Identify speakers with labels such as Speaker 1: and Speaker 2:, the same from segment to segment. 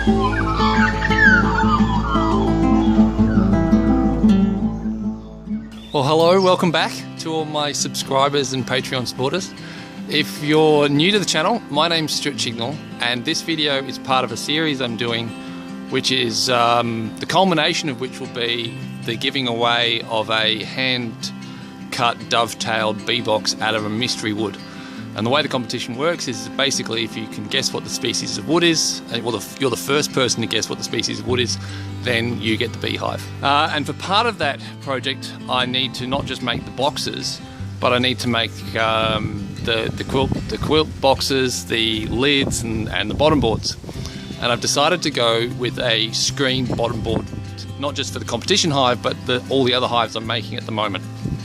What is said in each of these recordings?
Speaker 1: Well, hello, welcome back to all my subscribers and Patreon supporters. If you're new to the channel, my name's Stuart Chignall, and this video is part of a series I'm doing, which is the culmination of which will be the giving away of a hand-cut dovetailed bee-box out of a mystery wood. And the way the competition works is basically if you can guess what the species of wood is, well, you're the first person to guess what the species of wood is, then you get the beehive. And for part of that project, I need to not just make the boxes, but I need to make the quilt boxes, the lids, and the bottom boards. And I've decided to go with a screened bottom board, not just for the competition hive, but all the other hives I'm making at the moment.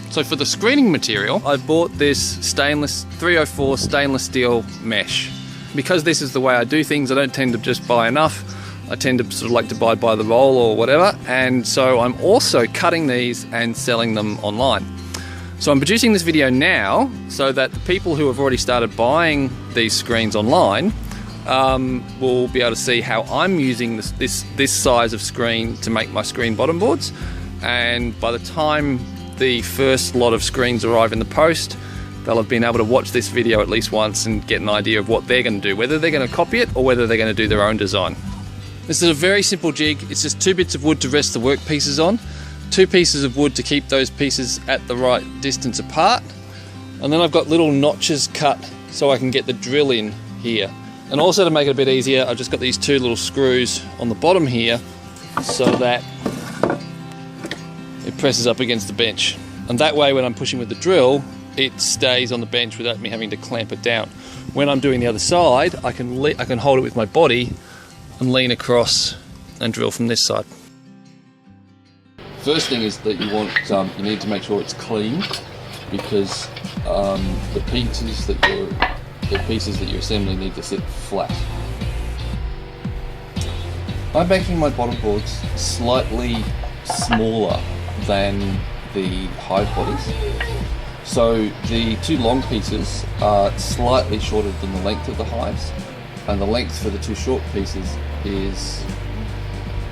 Speaker 1: So for the screening material, I bought this stainless 304 stainless steel mesh. Because this is the way I do things, I don't tend to just buy enough. I tend to sort of like to buy by the roll or whatever. And so I'm also cutting these and selling them online. So I'm producing this video now so that the people who have already started buying these screens online will be able to see how I'm using this size of screen to make my screen bottom boards. And by the time the first lot of screens arrive in the post, they'll have been able to watch this video at least once and get an idea of what they're going to do, whether they're going to copy it or whether they're going to do their own design. This is a very simple jig. It's just 2 bits of wood to rest the work pieces on, 2 pieces of wood to keep those pieces at the right distance apart, and then I've got little notches cut so I can get the drill in here. And also, to make it a bit easier, I've just got these 2 little screws on the bottom here so that it presses up against the bench. And that way, when I'm pushing with the drill, it stays on the bench without me having to clamp it down. When I'm doing the other side, I can hold it with my body and lean across and drill from this side. First thing is that you need to make sure it's clean, because the pieces that you're assembling need to sit flat. I'm making my bottom boards slightly smaller than the hive bodies. So the 2 long pieces are slightly shorter than the length of the hives, and the length for the 2 short pieces is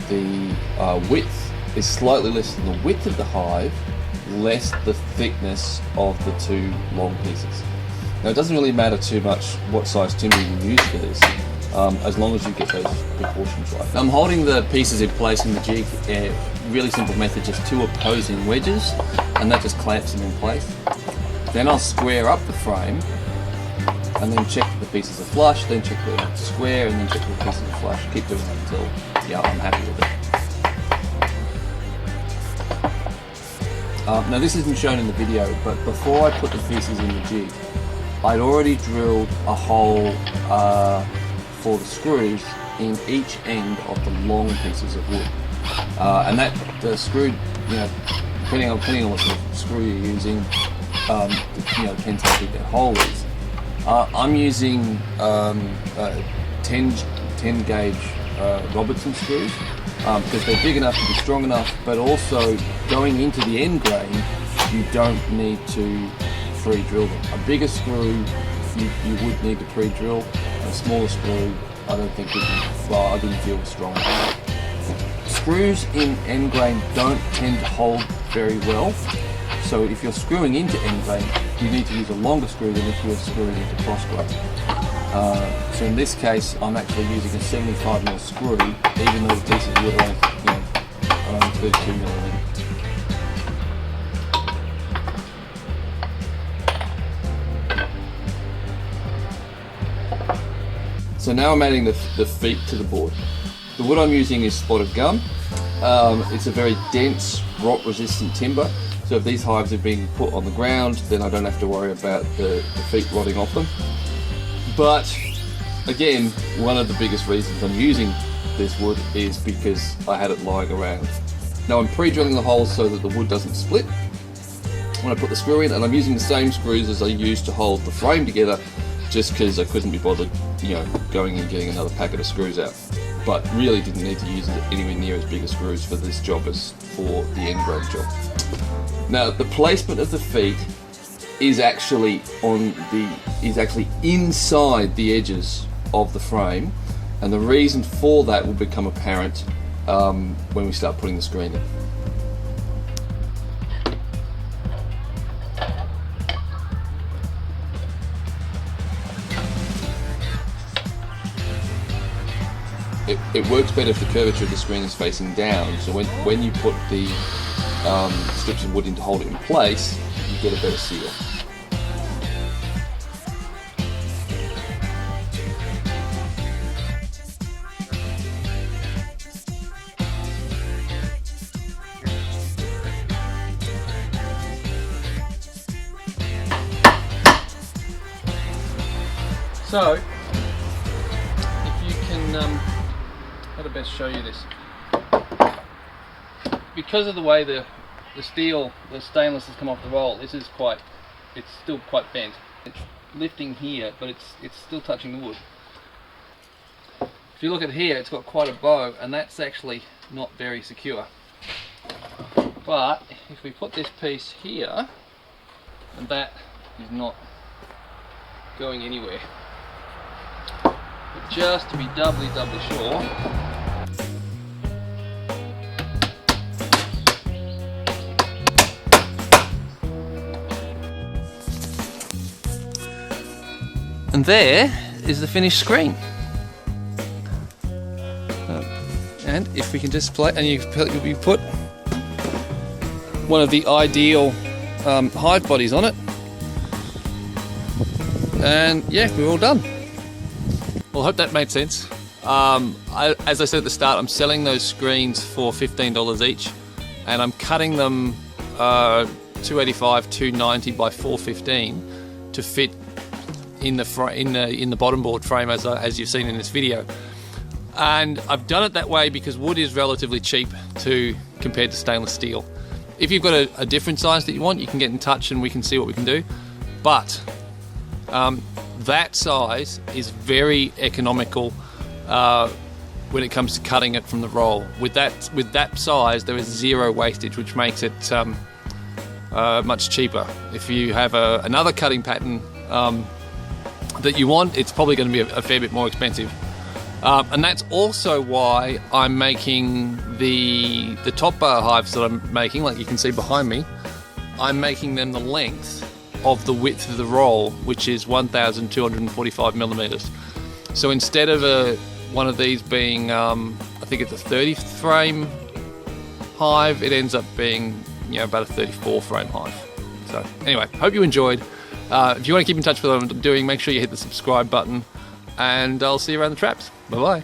Speaker 1: the width is slightly less than the width of the hive, less the thickness of the 2 long pieces. Now, it doesn't really matter too much what size timber you use for this, as long as you get those proportions right. I'm holding the pieces in place in the jig. Really simple method, just 2 opposing wedges, and that just clamps them in place. Then I'll square up the frame, and then check that the pieces are flush, then check that it's square, and then check that the pieces are flush. Keep doing that until, yeah, I'm happy with it. Now, this isn't shown in the video, but before I put the pieces in the jig, I'd already drilled a hole for the screws in each end of the long pieces of wood. And that the screw, depending on what sort of screw you're using, depends how big that hole is. I'm using 10 gauge Robertson screws because they're big enough to be strong enough, but also going into the end grain, you don't need to pre-drill them. A bigger screw, you would need to pre-drill. A smaller screw, I don't think I didn't feel was strong. Screws in end grain don't tend to hold very well, so if you're screwing into end grain, you need to use a longer screw than if you're screwing into cross grain. So in this case, I'm actually using a 75mm screw, even though the pieces of wood are only 32mm. So now I'm adding the feet to the board. The wood I'm using is spotted gum. It's a very dense, rot-resistant timber. So if these hives have been put on the ground, then I don't have to worry about the feet rotting off them. But again, one of the biggest reasons I'm using this wood is because I had it lying around. Now I'm pre-drilling the holes so that the wood doesn't split when I put the screw in, and I'm using the same screws as I used to hold the frame together, just because I couldn't be bothered, going and getting another packet of screws out. But really didn't need to use anywhere near as big as screws for this job as for the end grain job. Now the placement of the feet is actually inside the edges of the frame, And the reason for that will become apparent when we start putting the screen in. It works better if the curvature of the screen is facing down, so when you put the strips of wood in to hold it in place, you get a better seal. So, if you can, how to best show you this? Because of the way the stainless has come off the roll, it's still quite bent. It's lifting here, but it's still touching the wood. If you look at here, it's got quite a bow, and that's actually not very secure. But if we put this piece here, and that is not going anywhere. But just to be doubly sure, and there is the finished screen. And if we can just play, and you put one of the ideal hive bodies on it, and yeah, we're all done. Well, I hope that made sense. As I said at the start, I'm selling those screens for $15 each, and I'm cutting them 285, 290 by 415 to fit in the bottom board frame as you've seen in this video. And I've done it that way because wood is relatively cheap compared to stainless steel. If you've got a different size that you want, you can get in touch and we can see what we can do. But that size is very economical when it comes to cutting it from the roll. With that size, there is zero wastage, which makes it much cheaper. If you have another cutting pattern that you want, it's probably going to be a fair bit more expensive. And that's also why I'm making the top bar hives that I'm making, like you can see behind me, I'm making them the length of the width of the roll, which is 1,245 millimeters. So instead of one of these being, I think it's a 30 frame hive, it ends up being about a 34 frame hive. So anyway, hope you enjoyed. If you want to keep in touch with what I'm doing, make sure you hit the subscribe button, and I'll see you around the traps. Bye bye.